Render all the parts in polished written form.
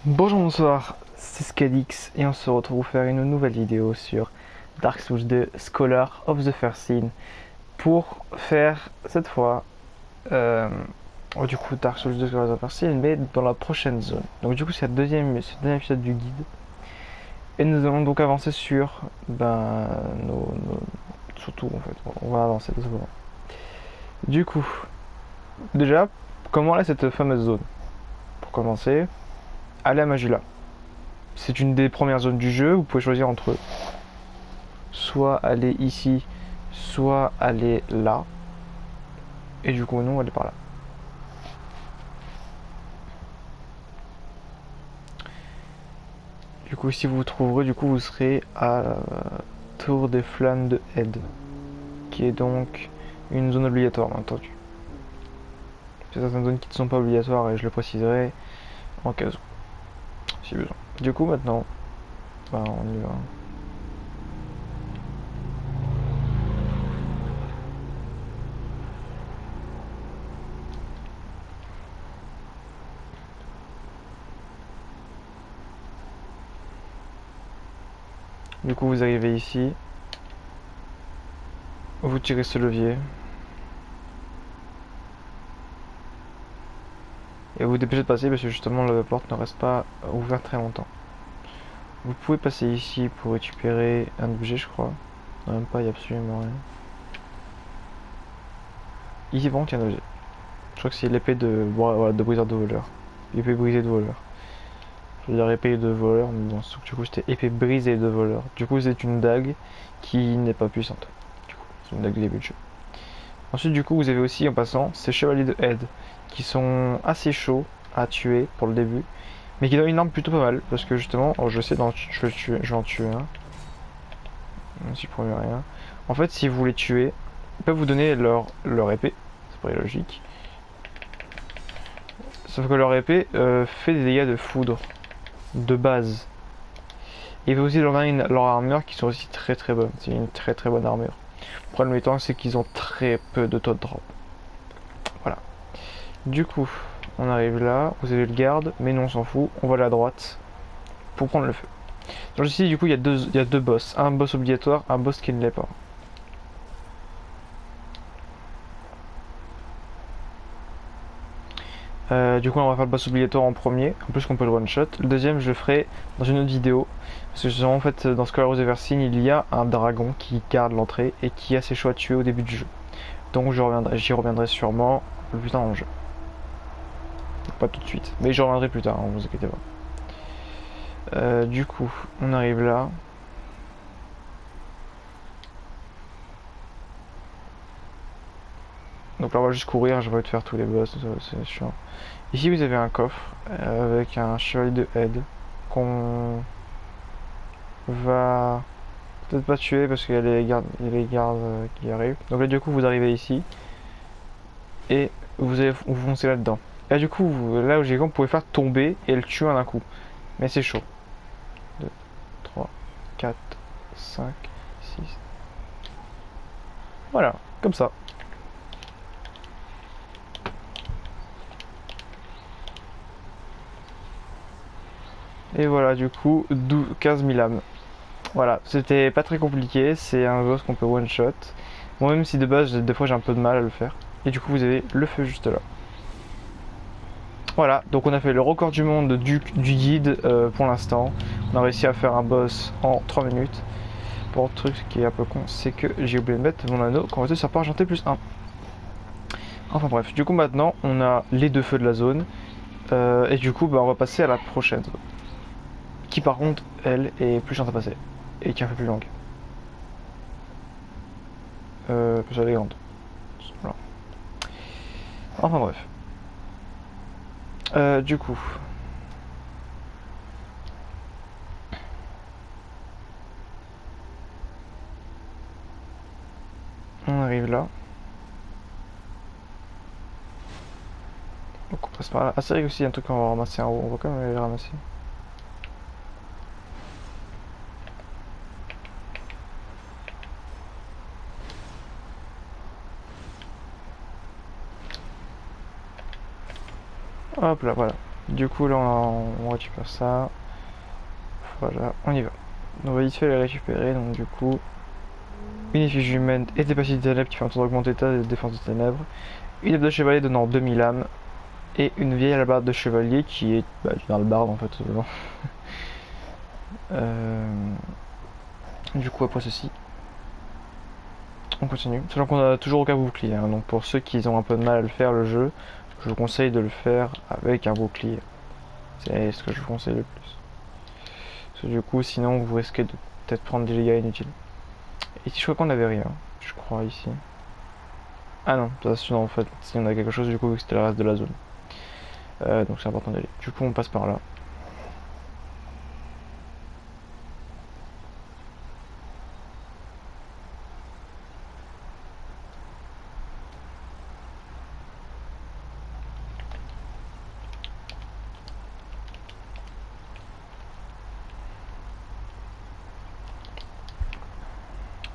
Bonjour, bonsoir, c'est Scadix et on se retrouve pour faire une nouvelle vidéo sur Dark Souls 2 Scholar of the First Sin pour faire cette fois du coup Dark Souls 2 Scholar of the First Sin mais dans la prochaine zone. Donc du coup c'est le deuxième épisode du guide et nous allons donc avancer sur surtout en fait on va avancer tout simplement. Du coup déjà comment est cette fameuse zone? Pour commencer, allez à Majula. C'est une des premières zones du jeu, vous pouvez choisir entre eux. Soit aller ici, soit aller là. Et du coup, nous, on va aller par là. Du coup, si vous vous trouverez, du coup, vous serez à la Tour des Flammes de Head, qui est donc une zone obligatoire, bien entendu. Il y a certaines zones qui ne sont pas obligatoires et je le préciserai en cas où, si besoin. Du coup, maintenant, on y va. Du coup, vous arrivez ici, vous tirez ce levier, et vous vous dépêchez de passer parce que justement la porte ne reste pas ouverte très longtemps. Vous pouvez passer ici pour récupérer un objet, je crois. Non, même pas, il n'y a absolument rien. Ici, par contre, il y a un objet. Je crois que c'est l'épée de briseur de voleur. Épée brisée de voleur. Je veux dire épée de voleur, mais bon, sauf que du coup, c'était épée brisée de voleur. Du coup, c'est une dague qui n'est pas puissante. Du coup, c'est une dague de début de jeu. Ensuite, du coup, vous avez aussi, en passant, ces chevaliers de Head qui sont assez chauds à tuer pour le début, mais qui donnent une arme plutôt pas mal. Parce que justement, je sais, je vais en tuer un. Même si je promets rien. En fait, si vous les tuez, ils peuvent vous donner leur épée. Ça paraît logique. Sauf que leur épée fait des dégâts de foudre de base. Et il faut aussi leur armure qui sont aussi très très bonnes. C'est une très très bonne armure. Le problème étant, c'est qu'ils ont très peu de taux de drop. Voilà. Du coup, on arrive là. Vous avez le garde, mais non, on s'en fout. On va à la droite pour prendre le feu. Donc ici, du coup, il y a deux boss. Un boss obligatoire, un boss qui ne l'est pas. Du coup, on va faire le boss obligatoire en premier. En plus, qu'on peut le one shot. Le deuxième, je le ferai dans une autre vidéo. Parce que justement, en fait, dans Scholar of the First Sin, il y a un dragon qui garde l'entrée et qui a ses choix à tuer au début du jeu. Donc, j'y reviendrai sûrement un peu plus tard dans le jeu. Pas tout de suite, mais j'y reviendrai plus tard, hein, vous inquiétez pas. Du coup, on arrive là. Donc là, on va juste courir. Je vais te faire tous les boss, c'est chiant. Ici, vous avez un coffre avec un chevalier de Head qu'on va peut-être pas tuer parce qu'il y a les gardes qui arrivent. Donc là, du coup, vous arrivez ici et vous foncez là-dedans. Là, du coup, là où j'ai vous pouvez faire tomber et le tuer en un coup. Mais c'est chaud. 2, 3, 4, 5, 6. Voilà, comme ça. Et voilà, du coup, 15 000 âmes. Voilà, c'était pas très compliqué, c'est un boss qu'on peut one shot. Moi même si de base des fois j'ai un peu de mal à le faire. Et du coup vous avez le feu juste là. Voilà, donc on a fait le record du monde du guide pour l'instant. On a réussi à faire un boss en 3 minutes. Pour le truc qui est un peu con, c'est que j'ai oublié de mettre mon anneau converti sur argenté plus 1. Enfin bref, du coup maintenant on a les deux feux de la zone. Et du coup on va passer à la prochaine zone. Qui par contre, elle, est plus chiante à passer. Et qui est un peu plus longue. Parce qu'elle est grande. Voilà. Enfin bref. Du coup. On arrive là. Donc on passe par là. Ah c'est vrai aussi, il y a un truc qu'on va ramasser en haut. On va quand même aller le ramasser. Hop là, voilà. Du coup là on récupère ça. Voilà, on y va. On va vite fait les récupérer, donc du coup, une effigie humaine et des pastilles de ténèbres qui font un tour d'augmenter ta défense de ténèbres, une épée de chevalier donnant 2000 âmes, et une vieille alabarde de chevalier qui est une alabarde en fait. Euh, du coup après ceci, on continue. Sachant qu'on a toujours aucun bouclier, hein, donc pour ceux qui ont un peu de mal à le faire le jeu, je vous conseille de le faire avec un bouclier. C'est ce que je vous conseille le plus. Parce que du coup sinon vous risquez de peut-être prendre des dégâts inutiles. Ici je crois qu'on avait rien, je crois ici. Ah non, en fait, si on a quelque chose, du coup, c'était le reste de la zone. Donc c'est important d'y aller. Du coup, on passe par là.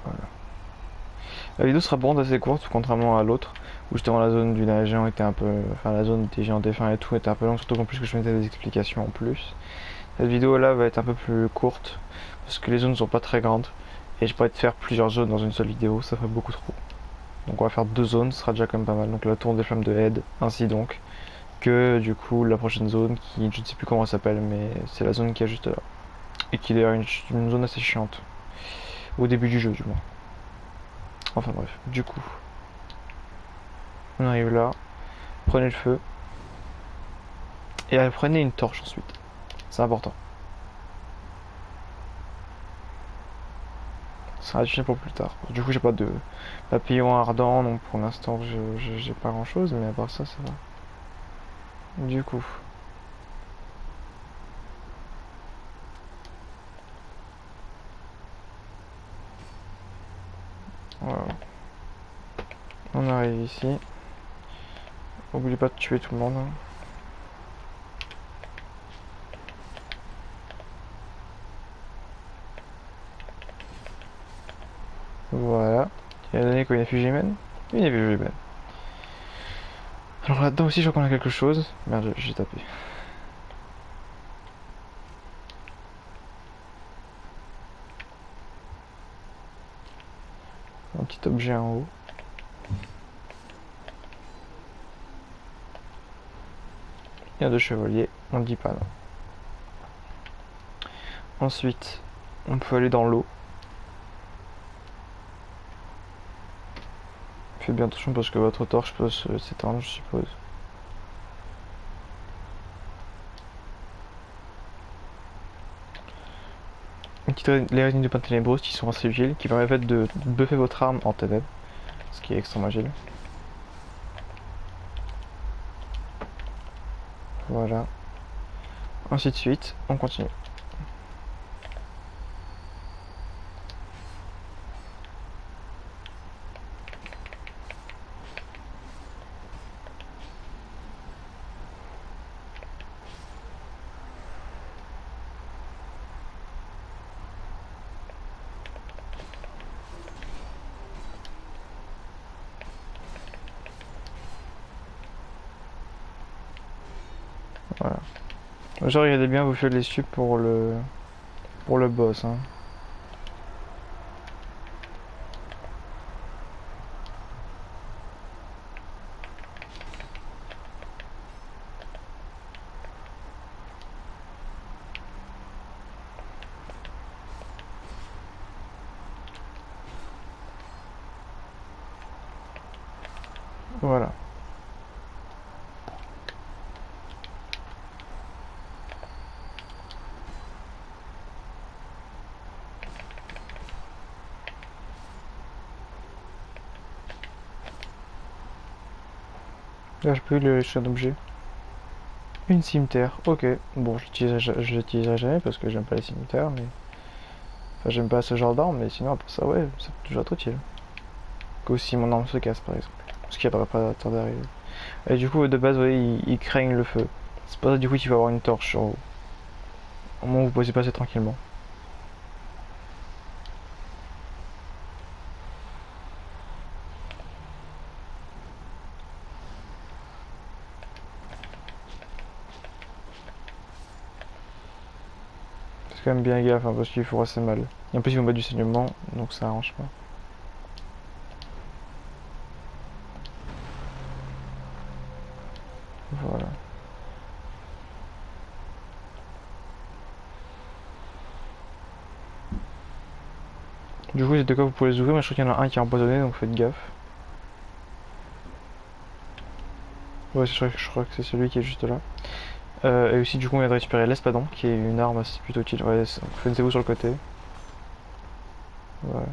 Voilà. La vidéo sera bon assez courte, contrairement à l'autre, où justement la zone du géant était un peu. Enfin, la zone des géants défunts et tout était un peu longue, surtout qu'en plus que je mettais des explications en plus. Cette vidéo là va être un peu plus courte, parce que les zones sont pas très grandes, et je pourrais te faire plusieurs zones dans une seule vidéo, ça ferait beaucoup trop. Donc on va faire 2 zones, ce sera déjà quand même pas mal. Donc la tour des flammes de Head, ainsi donc, que du coup la prochaine zone, qui je ne sais plus comment elle s'appelle, mais c'est la zone qui est juste là. Et qui est d'ailleurs une zone assez chiante. Au début du jeu, du moins. Enfin bref, du coup, on arrive là, prenez le feu, et prenez une torche ensuite. C'est important. Ça sera utile pour plus tard. Du coup, j'ai pas de papillon ardent, donc pour l'instant, j'ai pas grand chose, mais à part ça, ça va. Du coup, voilà. On arrive ici. N'oubliez pas de tuer tout le monde, hein. Voilà. Il a donné quoi, une effigie humaine? Une effigie humaine. Alors là-dedans aussi, je crois qu'on a quelque chose. Merde, j'ai tapé. Un petit objet en haut. Il y a 2 chevaliers, on ne dit pas non. Ensuite, on peut aller dans l'eau. Faites bien attention parce que votre torche peut s'éteindre, je suppose. Les résines de pin ténébreuses qui sont assez agiles, qui permettent de buffer votre arme en ténèbres, ce qui est extrêmement agile. Voilà. Ainsi de suite, on continue. Voilà. Genre, regardez bien, vous faites les subs pour le boss, hein. Voilà. Là, je peux le champ d'objet. Une cimetière, ok. Bon, je l'utiliserai jamais parce que j'aime pas les cimetières, mais. Enfin, j'aime pas ce genre d'arme, mais sinon, après ça, ouais, ça peut toujours être utile. Que si mon arme se casse, par exemple. Parce qu'il n'y a pas tard d'arriver. Et du coup, de base, ouais, ils craignent le feu. C'est pas ça, du coup, qu'il va avoir une torche sur vous. Au moins, vous pouvez passer tranquillement. quand même bien gaffe, hein, parce qu'il faut assez mal. Et en plus, ils vont mettre du saignement, donc ça arrange pas. Voilà. Du coup, c'est de quoi vous pouvez les ouvrir, mais je crois qu'il y en a un qui est empoisonné, donc faites gaffe. Ouais, je crois que c'est celui qui est juste là. Et aussi, du coup, on vient de récupérer l'espadon, qui est une arme assez plutôt utile. Ouais, faites-vous sur le côté. Voilà.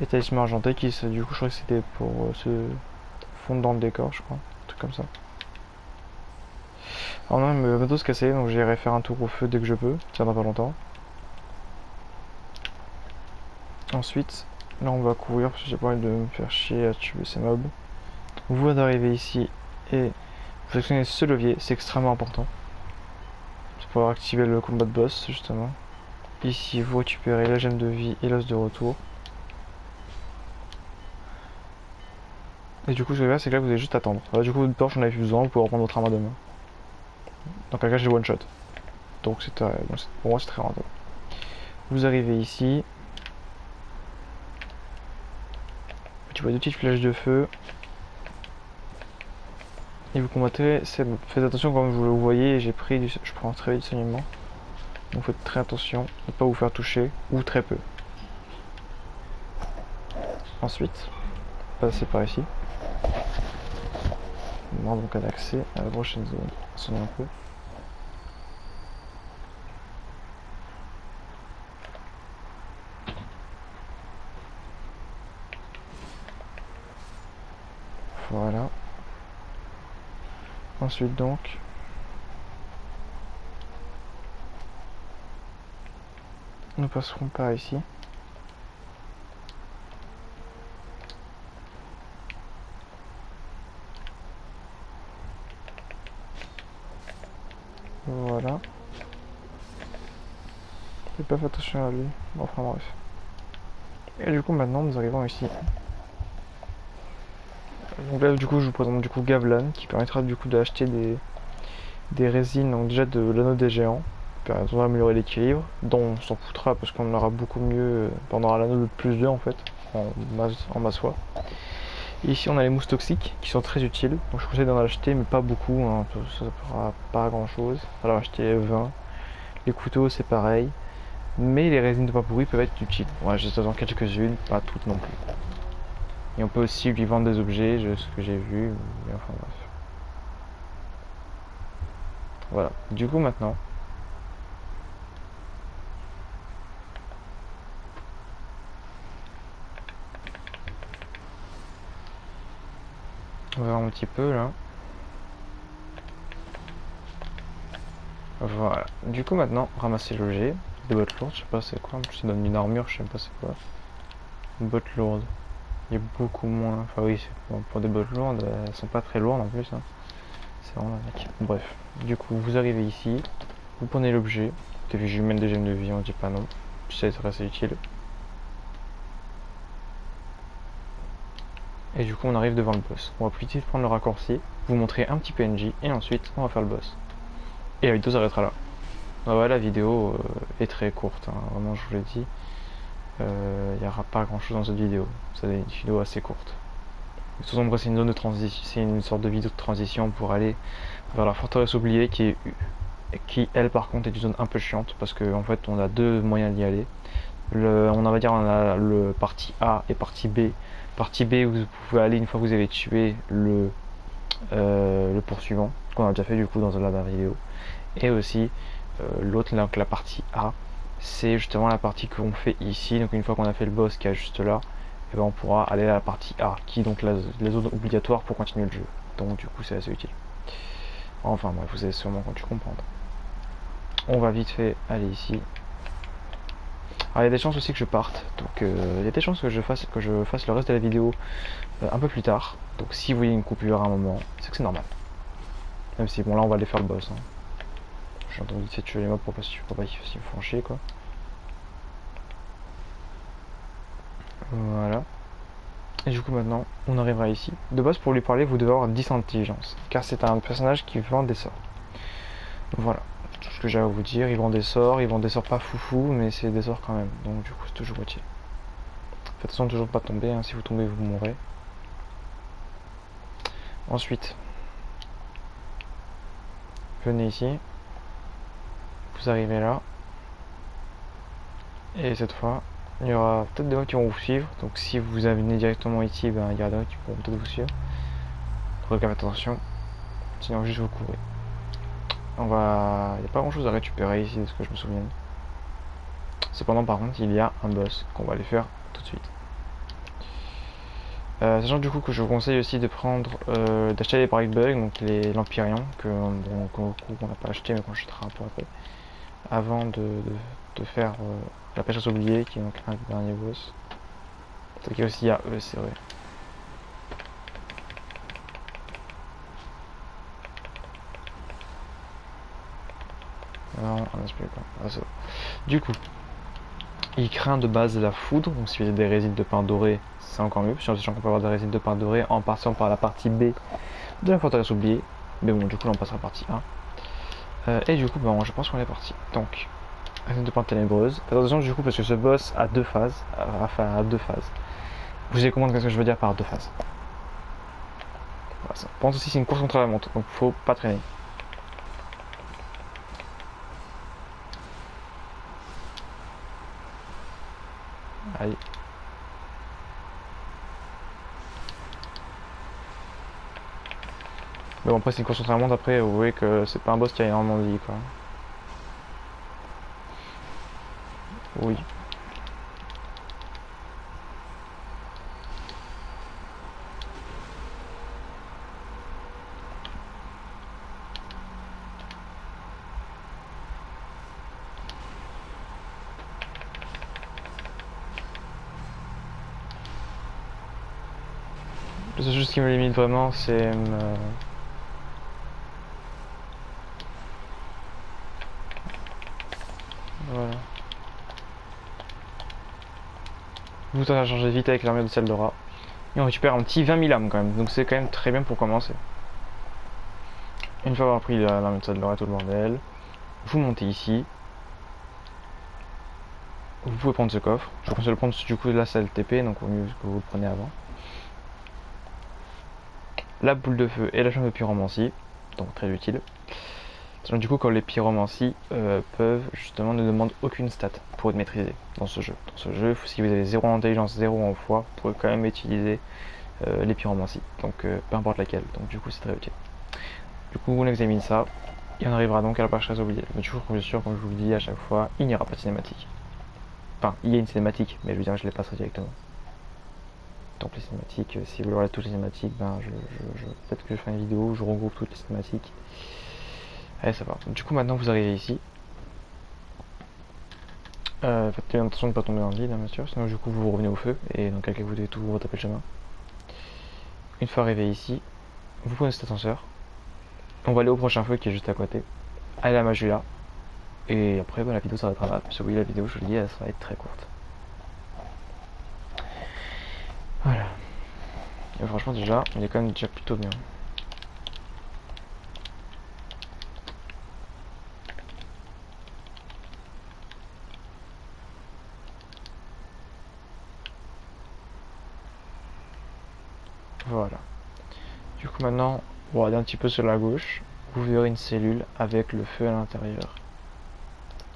Et talisman argenté, qui, du coup, je crois que c'était pour se fondre dans le décor, je crois. Un truc comme ça. Alors, non, il me va bientôt se casser, donc j'irai faire un tour au feu dès que je peux. Ça dans pas longtemps. Ensuite, là, on va courir, parce que j'ai pas envie de me faire chier à tuer ces mobs. Vous venez d'arriver ici, et vous actionnez ce levier, c'est extrêmement important. C'est pour activer le combat de boss, justement. Ici, vous récupérez la gemme de vie et l'os de retour. Et du coup, ce que je vais faire, c'est que là, vous allez juste attendre. Voilà, du coup, une torche, on avait plus besoin, vous pouvez reprendre votre arme à deux mains. Donc, là, j'ai one shot. Donc, pour moi, c'est très rentable. Vous arrivez ici. Tu vois deux petites flèches de feu. Et vous combattrez. Faites attention, comme vous voyez, je prends très vite saignement. Donc, faites très attention de ne pas vous faire toucher, ou très peu. Ensuite, passez par ici. On aura donc un accès à la prochaine zone. Sonne un peu. Voilà. Ensuite donc, nous passerons par ici. Voilà. J'ai pas fait attention à lui. Bon, enfin bref. Et du coup maintenant nous arrivons ici. Donc là du coup je vous présente du coup Gavlan qui permettra du coup d'acheter des résines, donc déjà de l'anneau des géants, permettra d'améliorer l'équilibre, dont on s'en foutra parce qu'on aura beaucoup mieux pendant l'anneau de plus 2 en fait, en masse foi. Et ici on a les mousses toxiques qui sont très utiles, donc je conseille d'en acheter mais pas beaucoup, hein, ça ne fera pas grand chose. Alors acheter 20. Les couteaux c'est pareil, mais les résines de pain pourri peuvent être utiles. Ouais, juste dans quelques-unes, pas toutes non plus. Et on peut aussi lui vendre des objets, ce que j'ai vu, mais enfin bref. Voilà, du coup maintenant, on va voir un petit peu là. Voilà, du coup maintenant, ramasser l'objet, des bottes lourdes, je sais pas c'est quoi, ça donne une armure, je sais pas c'est quoi. Une botte lourde, il y a beaucoup moins, enfin oui, bon, pour des bottes lourdes, elles sont pas très lourdes en plus, hein. C'est vraiment mec. Bref, du coup vous arrivez ici, vous prenez l'objet, je lui mène des gemmes de vie, on dit pas non, ça va être assez utile. Et du coup on arrive devant le boss. On va plus vite prendre le raccourci, vous montrer un petit PNJ et ensuite on va faire le boss. Et la vidéo s'arrêtera là. Ah ouais, la vidéo est très courte, hein. Vraiment je vous l'ai dit. Il n'y aura pas grand chose dans cette vidéo. C'est une vidéo assez courte. De toute façon, c'est une zone de transition, c'est une sorte de vidéo de transition pour aller vers la forteresse oubliée qui elle par contre est une zone un peu chiante parce qu'en fait on a deux moyens d'y aller. On va dire on a le partie A et partie B. Partie B où vous pouvez aller une fois que vous avez tué le poursuivant, qu'on a déjà fait du coup dans la dernière vidéo. Et aussi l'autre, donc la partie A, c'est justement la partie qu'on fait ici. Donc une fois qu'on a fait le boss qui est juste là, et ben on pourra aller à la partie A, qui est donc la zone obligatoire pour continuer le jeu. Donc du coup c'est assez utile. Enfin bref, vous allez sûrement quand tu comprendre. On va vite fait aller ici. Alors il y a des chances aussi que je parte, donc il y a des chances que je fasse le reste de la vidéo un peu plus tard. Donc si vous voyez une coupure à un moment, c'est que c'est normal. Même si bon là on va aller faire le boss, hein. J'ai entendu vite fait tuer les mobs pour pas s'ils me font chier quoi. Voilà. Et du coup maintenant on arrivera ici. De base pour lui parler vous devez avoir 10 intelligence, car c'est un personnage qui vend des sorts. Voilà. ce que j'ai à vous dire. Ils vendent des sorts pas foufou, mais c'est des sorts quand même. Donc du coup c'est toujours utile. Faites attention de toujours pas tomber, hein. Si vous tombez vous mourrez. Ensuite, venez ici. Vous arrivez là. Et cette fois, il y aura peut-être des gens qui vont vous suivre. Donc si vous venez directement ici, ben, il y a des gens qui pourront peut-être vous suivre. Regardez attention. Sinon juste vous courez. Il n'y a pas grand chose à récupérer ici de ce que je me souviens. Cependant par contre il y a un boss qu'on va aller faire tout de suite. Sachant du coup que je vous conseille aussi de prendre d'acheter les Bright Bugs, donc l'Empyrean, qu'on n'a pas acheté mais qu'on achètera un peu après. Avant de faire la pêche aux oubliés qui est donc un dernier boss. Donc il y a aussi eux, c'est vrai. Non, on n'a plus quoi. Ah, ça va. Du coup, il craint de base la foudre, donc si vous avez des résines de pain doré, c'est encore mieux, sachant qu'on peut avoir des résines de pain doré en passant par la partie B de la forteresse oubliée. Mais bon, du coup, là on passera à la partie 1. Et du coup, bon, je pense qu'on est parti. Donc, résine de pain ténébreuse. Attention du coup, parce que ce boss a deux phases. Enfin, a deux phases. Vous savez comment, qu'est-ce que je veux dire par deux phases. Voilà, ça. Je pense aussi c'est une course contre la montre, donc faut pas traîner. Allez. Mais bon, après, c'est une course contre la montre. Après, vous voyez que c'est pas un boss qui a énormément de vie, quoi. Oui. La seule chose qui me limite vraiment, c'est voilà. Vous ça a changé vite avec l'armure de Saldora. Et on récupère un petit 20 000 âmes quand même, donc c'est quand même très bien pour commencer. Une fois avoir pris l'armure de Saldora et tout le bordel, vous montez ici. Vous pouvez prendre ce coffre. Je vous conseille de le prendre du coup là c'est le TP, donc au mieux que vous le prenez avant. La boule de feu et la chambre de pyromancie, donc très utile. Donc, du coup, quand les pyromancies peuvent justement ne demandent aucune stat pour être maîtrisé dans ce jeu. Dans ce jeu, si vous avez 0 en intelligence, 0 en foi, vous pouvez quand même utiliser les pyromancies. Donc peu importe laquelle. Donc du coup, c'est très utile. Du coup, on examine ça. Et on arrivera donc à la page très oubliée. Mais toujours, bien sûr, comme je vous le dis à chaque fois, il n'y aura pas de cinématique. Enfin, il y a une cinématique, mais je veux dire, je les passerai directement. Donc les cinématiques, si vous voulez toutes les cinématiques, ben peut-être que je ferai une vidéo où je regroupe toutes les cinématiques. Allez, ça va. Du coup, maintenant vous arrivez ici. Faites bien attention de ne pas tomber dans le vide, hein, bien sûr, sinon du coup vous revenez au feu et dans quel cas vous devez tout retaper le chemin. Une fois arrivé ici, vous prenez cet ascenseur. On va aller au prochain feu qui est juste à côté. Allez à Majula. Et après, bah, la vidéo s'arrêtera là. Parce que oui, la vidéo, je vous le dis, elle va être très courte. Voilà. Et franchement, déjà, il est quand même déjà plutôt bien. Voilà. Du coup, maintenant, on va regarder un petit peu sur la gauche. Vous verrez une cellule avec le feu à l'intérieur.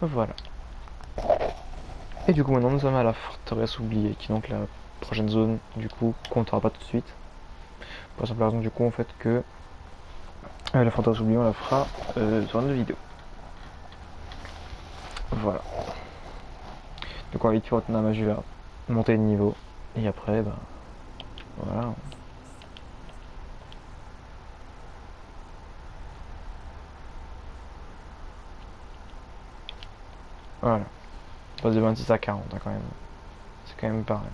Voilà. Et du coup, maintenant, nous sommes à la forteresse oubliée, qui est donc la prochaine zone, du coup, qu'on ne fera pas tout de suite. Pour la simple raison, du coup, en fait, que la forteresse oubliée, on la fera sur une autre vidéo. Voilà. Donc, on va vite fait retourner à Majula, monter de niveau, et après, bah, voilà. Voilà. On passe de 26 à 40 hein, quand même. C'est quand même pareil.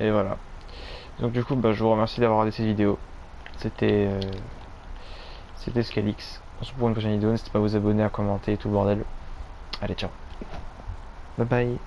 Et voilà. Donc du coup, bah, je vous remercie d'avoir regardé cette vidéo. C'était Scalix. On se retrouve pour une prochaine vidéo. N'hésitez pas à vous abonner, à commenter et tout le bordel. Allez, ciao. Bye bye.